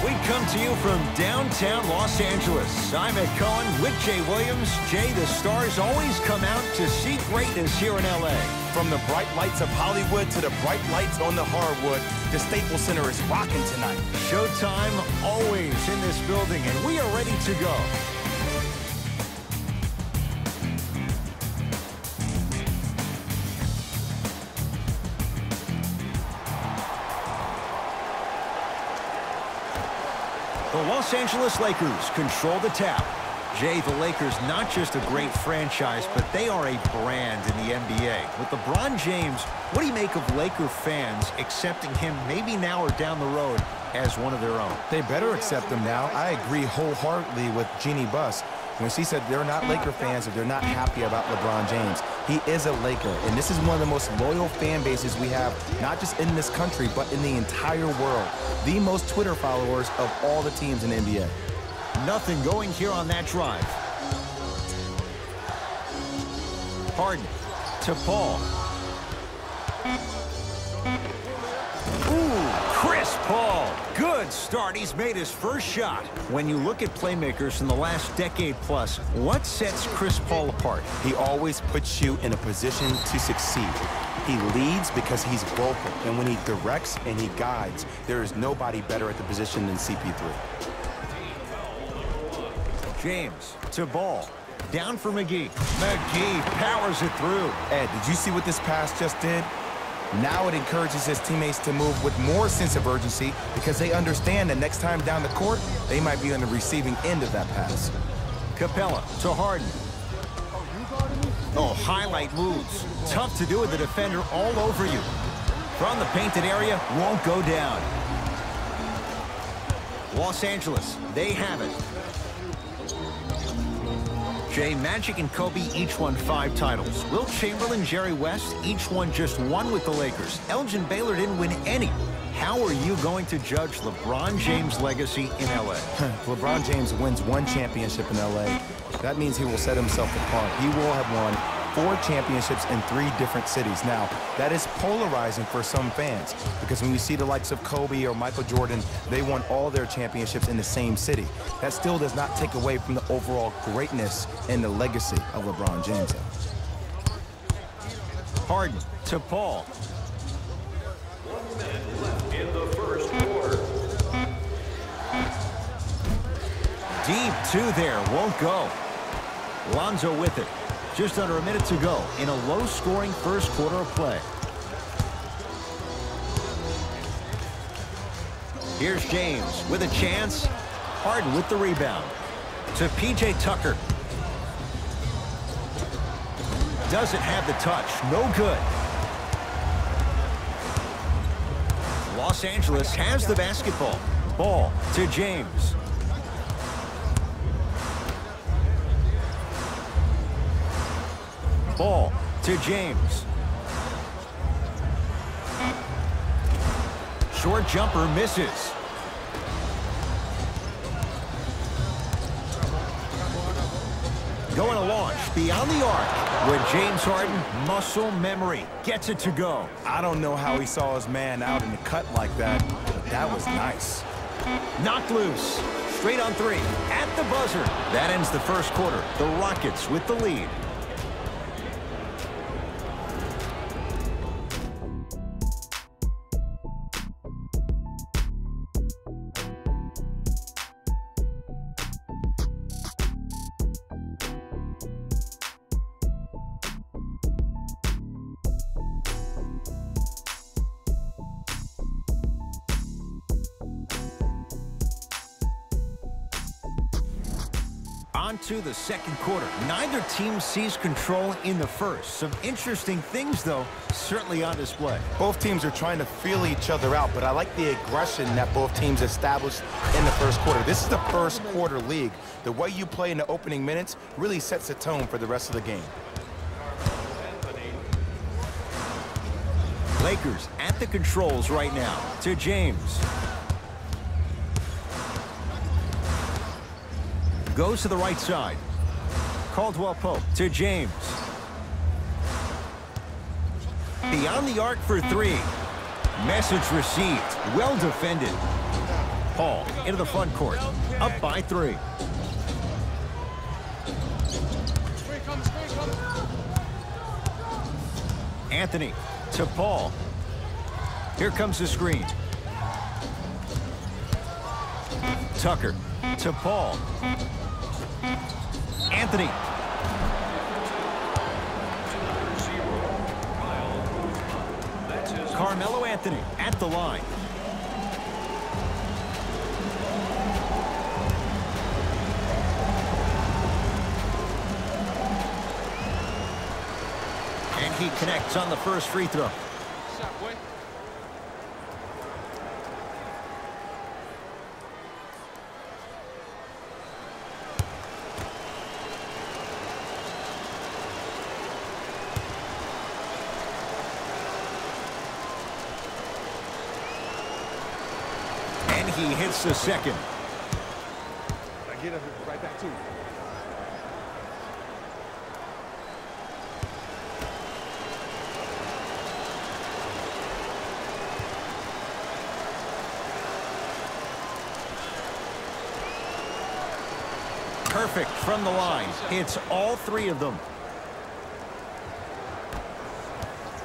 We come to you from downtown Los Angeles. I'm Ed Cohen with Jay Williams. Jay, the stars always come out to see greatness here in L.A. From the bright lights of Hollywood to the bright lights on the hardwood, the Staples Center is rocking tonight. Showtime always in this building, and we are ready to go. The Los Angeles Lakers control the tap. Jay, the Lakers, not just a great franchise, but they are a brand in the NBA. With LeBron James, what do you make of Laker fans accepting him maybe now or down the road as one of their own? They better accept him now. I agree wholeheartedly with Jeannie Buss when she said they're not Laker fans if they're not happy about LeBron James. He is a Laker, and this is one of the most loyal fan bases we have, not just in this country, but in the entire world. The most Twitter followers of all the teams in the NBA. Nothing going here on that drive. Harden to Paul. Ooh, Chris Paul. Good start. He's made his first shot. When you look at playmakers in the last decade plus, what sets Chris Paul apart? He always puts you in a position to succeed. He leads because he's vocal, and when he directs and he guides, there is nobody better at the position than CP3. James to Ball. Down for McGee. McGee powers it through. Ed, did you see what this pass just did? Now it encourages his teammates to move with more sense of urgency because they understand that next time down the court, they might be on the receiving end of that pass. Capella to Harden. Oh, highlight moves. Tough to do with the defender all over you. From the painted area, won't go down. Los Angeles, they have it. Jay, Magic and Kobe each won 5 titles. Wilt Chamberlain, Jerry West, each won just 1 with the Lakers. Elgin Baylor didn't win any. How are you going to judge LeBron James' legacy in L.A.? LeBron James wins 1 championship in L.A. That means he will set himself apart. He will have won 4 championships in 3 different cities. Now, that is polarizing for some fans because when you see the likes of Kobe or Michael Jordan, they won all their championships in the same city. That still does not take away from the overall greatness and the legacy of LeBron James. Harden to Paul. In the first quarter. Deep 2 there, won't go. Lonzo with it. Just under a minute to go in a low-scoring first quarter of play. Here's James with a chance. Harden with the rebound. To P.J. Tucker. Doesn't have the touch. No good. Los Angeles has the basketball. Ball to James. Ball to James. Short jumper misses. Going to launch beyond the arc with James Harden, muscle memory, gets it to go. I don't know how he saw his man out in the cut like that, but that was nice. Knocked loose. Straight on 3 at the buzzer. That ends the first quarter. The Rockets with the lead. On to the second quarter. Neither team sees control in the first. Some interesting things, though, certainly on display. Both teams are trying to feel each other out, but I like the aggression that both teams established in the first quarter. This is the first quarter league. The way you play in the opening minutes really sets the tone for the rest of the game. Lakers at the controls right now. To James. Goes to the right side. Caldwell Pope to James. Beyond the arc for 3. Message received. Well defended. Paul into the front court. Up by 3. Anthony to Paul. Here comes the screen. Tucker to Paul. Anthony. Carmelo Anthony at the line. And he connects on the first free throw. And he hits the second. I get up right back to you. Perfect from the line. Hits all 3 of them.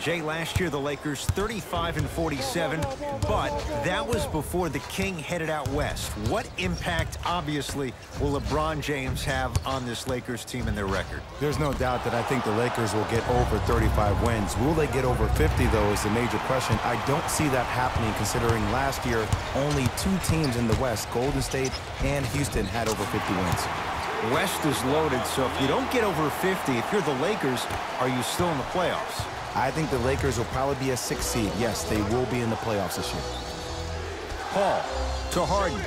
Jay, last year the Lakers 35-47, but that was before the King headed out west. What impact, obviously, will LeBron James have on this Lakers team and their record? There's no doubt that I think the Lakers will get over 35 wins. Will they get over 50, though, is the major question. I don't see that happening, considering last year only 2 teams in the West, Golden State and Houston, had over 50 wins. West is loaded, so if you don't get over 50, if you're the Lakers, are you still in the playoffs? I think the Lakers will probably be a 6th seed. Yes, they will be in the playoffs this year. Paul to Harden.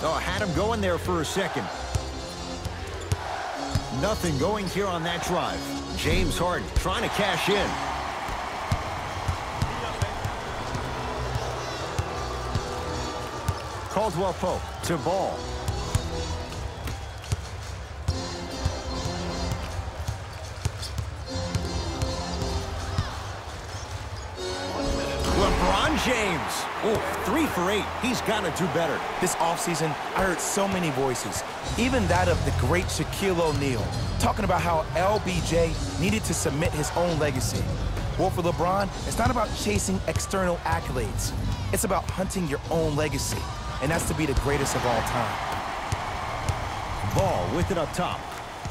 Oh, had him going there for a second. Nothing going here on that drive. James Harden trying to cash in. Caldwell Pope to Ball. LeBron James. Oh, 3 for 8. He's got to do better. This offseason, I heard so many voices, even that of the great Shaquille O'Neal, talking about how LBJ needed to submit his own legacy. Well, for LeBron, it's not about chasing external accolades. It's about hunting your own legacy, and that's to be the greatest of all time. Ball with it up top.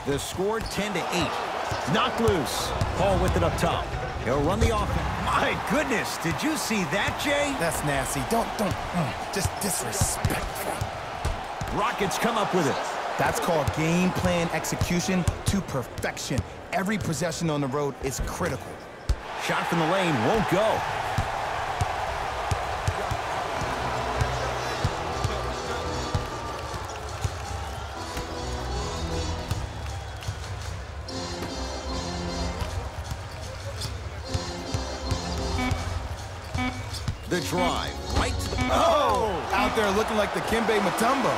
The score 10-8. Knocked loose. Paul with it up top. He'll run the offense. My goodness, did you see that, Jay? That's nasty. Just disrespectful. Rockets come up with it. That's called game plan execution to perfection. Every possession on the road is critical. Shot from the lane won't go. The drive, right to the... Oh! Out there looking like the Kimbe Mutombo.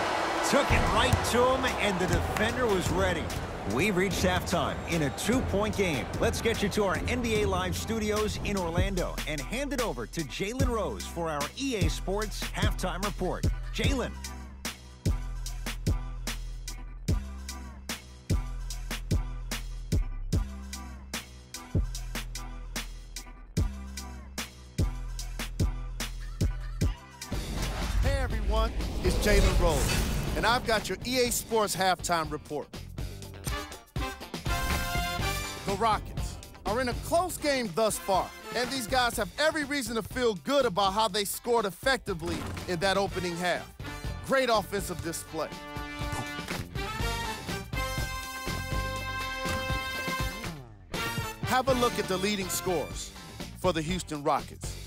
Took it right to him, and the defender was ready. We've reached halftime in a 2-point game. Let's get you to our NBA Live studios in Orlando and hand it over to Jalen Rose for our EA Sports Halftime Report. Jalen. It's Jalen Rose, and I've got your EA Sports Halftime Report. The Rockets are in a close game thus far, and these guys have every reason to feel good about how they scored effectively in that opening half. Great offensive display. Have a look at the leading scorers for the Houston Rockets.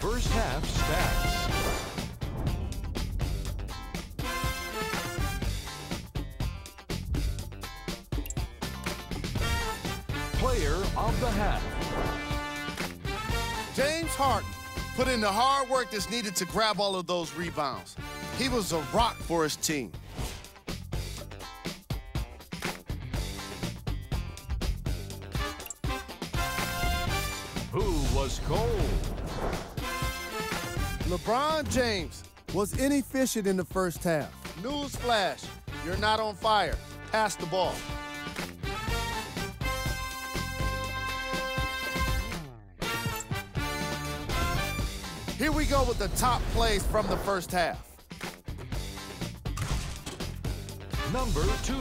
First half stats. Player of the half. James Harden put in the hard work that's needed to grab all of those rebounds. He was a rock for his team. Who was cold? LeBron James was inefficient in the first half. Newsflash, you're not on fire. Pass the ball. Here we go with the top plays from the first half. Number 2.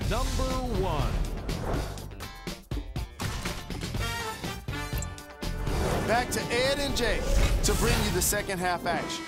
Number 1. Back to Ed and Jay to bring you the second half action.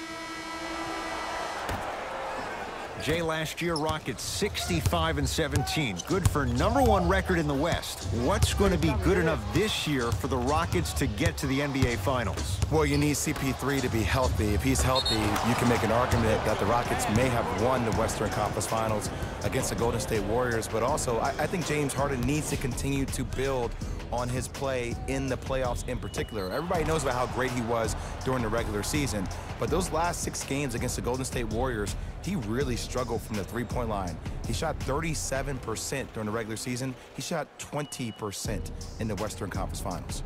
Jay, last year, Rockets 65-17. Good for #1 record in the West. What's going to be good enough this year for the Rockets to get to the NBA Finals? Well, you need CP3 to be healthy. If he's healthy, you can make an argument that the Rockets may have won the Western Conference Finals against the Golden State Warriors. But also, I think James Harden needs to continue to build on his play in the playoffs in particular. Everybody knows about how great he was during the regular season, but those last 6 games against the Golden State Warriors, he really struggled from the three-point line. He shot 37% during the regular season. He shot 20% in the Western Conference Finals.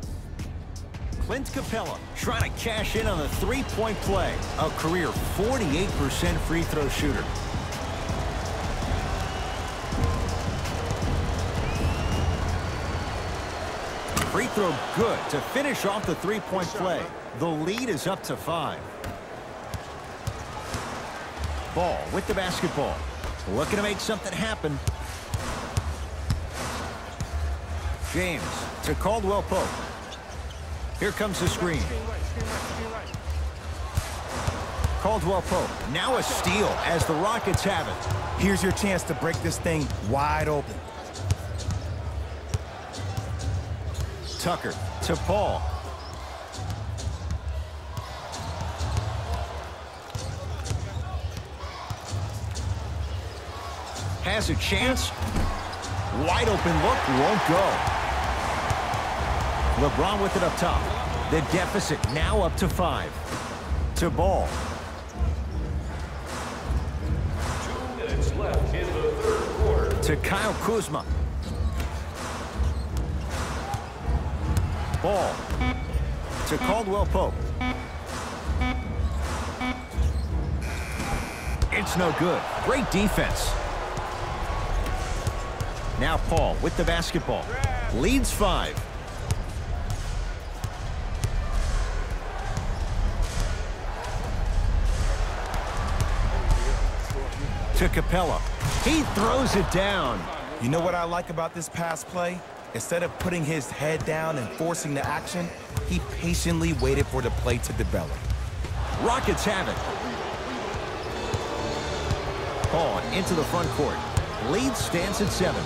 Clint Capella trying to cash in on the three-point play. A career 48% free throw shooter. Free throw good to finish off the three-point play. The lead is up to 5. Ball with the basketball. Looking to make something happen. James to Caldwell Pope. Here comes the screen. Caldwell Pope. Now a steal as the Rockets have it. Here's your chance to break this thing wide open. Tucker to Paul. Has a chance. Wide open look, won't go. LeBron with it up top. The deficit now up to 5. To Ball. 2 minutes left in the third quarter. To Kyle Kuzma. Ball. To Caldwell Pope. It's no good. Great defense. Now Paul with the basketball. Leads 5. To Capella. He throws it down. You know what I like about this pass play? Instead of putting his head down and forcing the action, he patiently waited for the play to develop. Rockets have it. Paul into the front court. Lead stands at 7.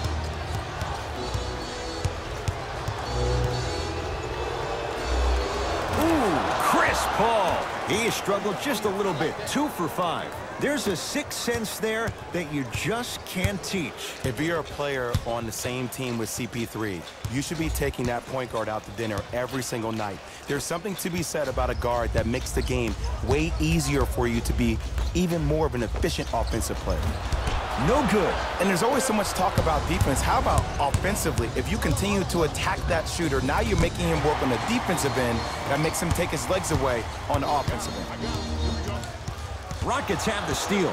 Ooh, Chris Paul. He has struggled just a little bit. 2 for 5. There's a sixth sense there that you just can't teach. If you're a player on the same team with CP3, you should be taking that point guard out to dinner every single night. There's something to be said about a guard that makes the game way easier for you to be even more of an efficient offensive player. No good. And there's always so much talk about defense. How about offensively? If you continue to attack that shooter, now you're making him work on the defensive end. That makes him take his legs away on the offensive end. Rockets have the steal.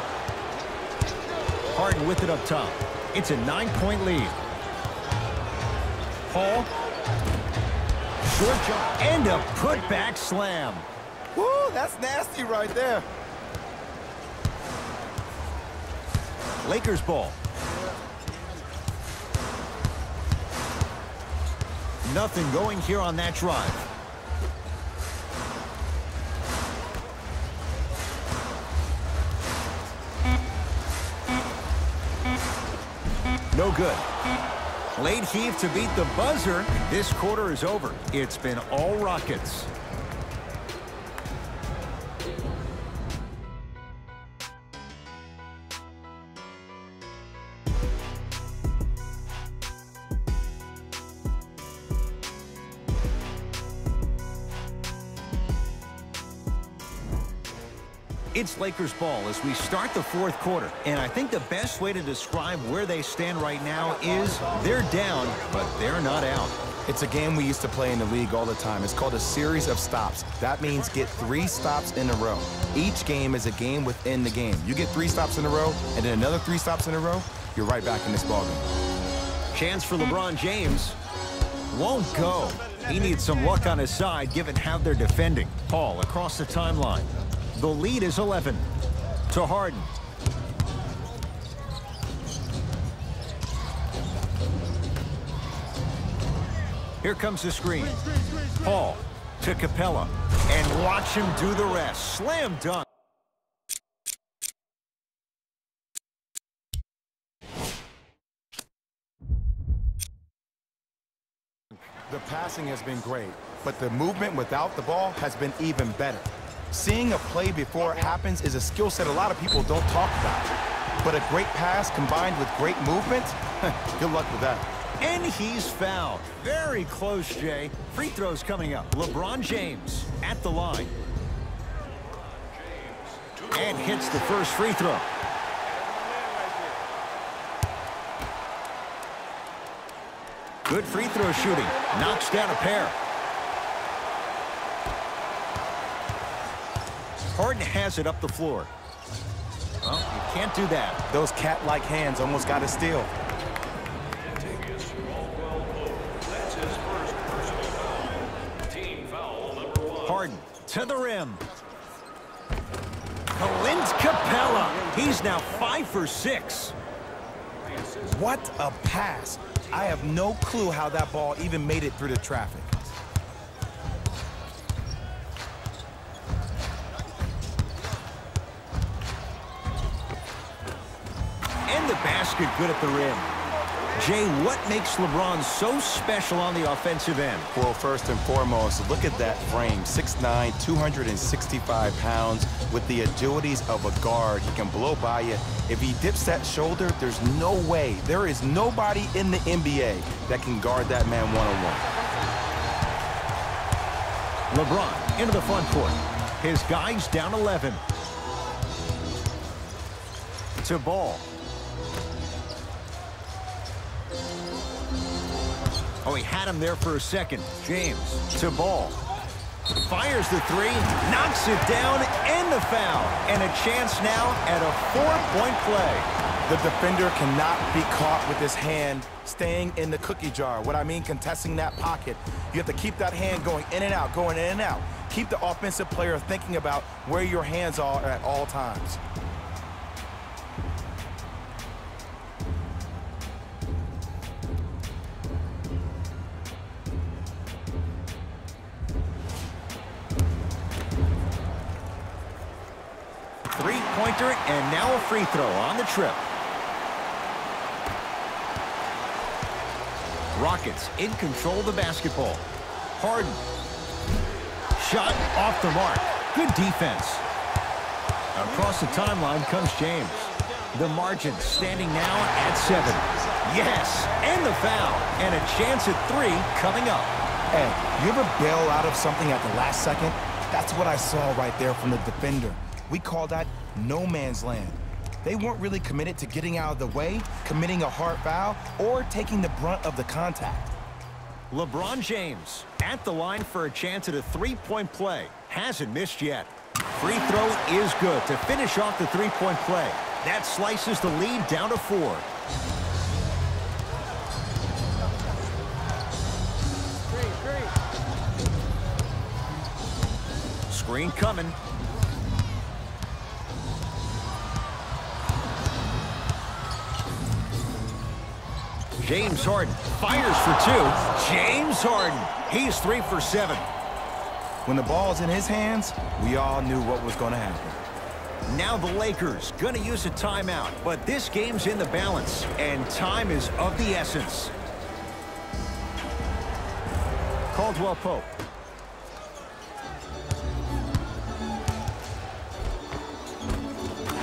Harden with it up top. It's a 9-point lead. Paul. Short jump and a putback slam. Woo, that's nasty right there. Lakers ball. Nothing going here on that drive. No good. Late heave to beat the buzzer. This quarter is over. It's been all Rockets. It's Lakers ball as we start the fourth quarter. And I think the best way to describe where they stand right now is they're down, but they're not out. It's a game we used to play in the league all the time. It's called a series of stops. That means get 3 stops in a row. Each game is a game within the game. You get 3 stops in a row, and then another 3 stops in a row, you're right back in this ballgame. Chance for LeBron James. Won't go. He needs some luck on his side given how they're defending. Paul across the timeline. The lead is 11 to Harden. Here comes the screen. Paul to Capella. And watch him do the rest. Slam dunk. The passing has been great, but the movement without the ball has been even better. Seeing a play before it happens is a skill set a lot of people don't talk about. But a great pass combined with great movement, good luck with that. And he's fouled. Very close, Jay. Free throws coming up. LeBron James at the line. And hits the first free throw. Good free throw shooting. Knocks down a pair. Harden has it up the floor. Well, you can't do that. Those cat-like hands almost got a steal. Harden to the rim. Clint Capella. He's now 5 for 6. What a pass. I have no clue how that ball even made it through the traffic. And the basket good at the rim. Jay, what makes LeBron so special on the offensive end? Well, first and foremost, look at that frame. 6'9", 265 pounds with the agilities of a guard. He can blow by you. If he dips that shoulder, there's no way. There is nobody in the NBA that can guard that man one-on-one. LeBron into the front court. His guys down 11. To Ball. Oh, he had him there for a second. James to Ball. Fires the 3, knocks it down, and the foul. And a chance now at a 4-point play. The defender cannot be caught with his hand staying in the cookie jar. What I mean, contesting that pocket. You have to keep that hand going in and out, going in and out. Keep the offensive player thinking about where your hands are at all times. Three-pointer and now a free throw on the trip. Rockets in control of the basketball. Harden. Shot off the mark. Good defense. Across the timeline comes James. The margin standing now at 7. Yes, and the foul. And a chance at 3 coming up. Hey, you ever bail out of something at the last second? That's what I saw right there from the defender. We call that no man's land. They weren't really committed to getting out of the way, committing a hard foul, or taking the brunt of the contact. LeBron James at the line for a chance at a 3-point play. Hasn't missed yet. Free throw is good to finish off the 3-point play. That slices the lead down to 4. Screen coming. James Harden fires for 2. James Harden, he's 3 for 7. When the ball's in his hands, we all knew what was going to happen. Now the Lakers going to use a timeout, but this game's in the balance, and time is of the essence. Caldwell Pope.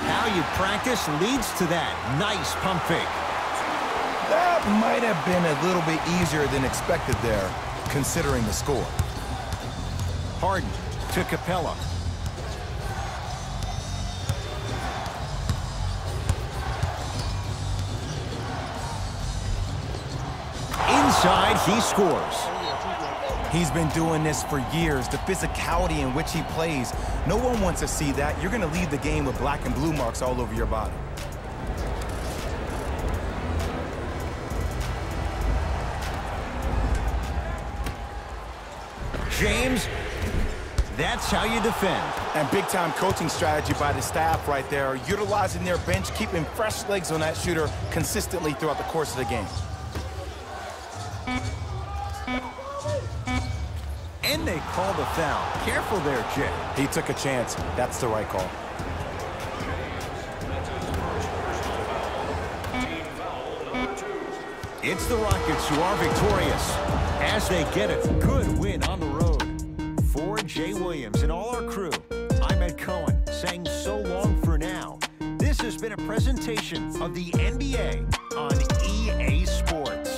How you practice leads to that. Nice pump fake. That might have been a little bit easier than expected there, considering the score. Harden to Capella. inside, he scores. He's been doing this for years, the physicality in which he plays. No one wants to see that. You're going to leave the game with black and blue marks all over your body. James, that's how you defend. And big-time coaching strategy by the staff right there, utilizing their bench, keeping fresh legs on that shooter consistently throughout the course of the game. And they call the foul. Careful there, Jay. He took a chance. That's the right call. It's the Rockets who are victorious as they get a good win on the road. For Jay Williams and all our crew, I'm Ed Cohen saying so long for now. This has been a presentation of the NBA on EA Sports.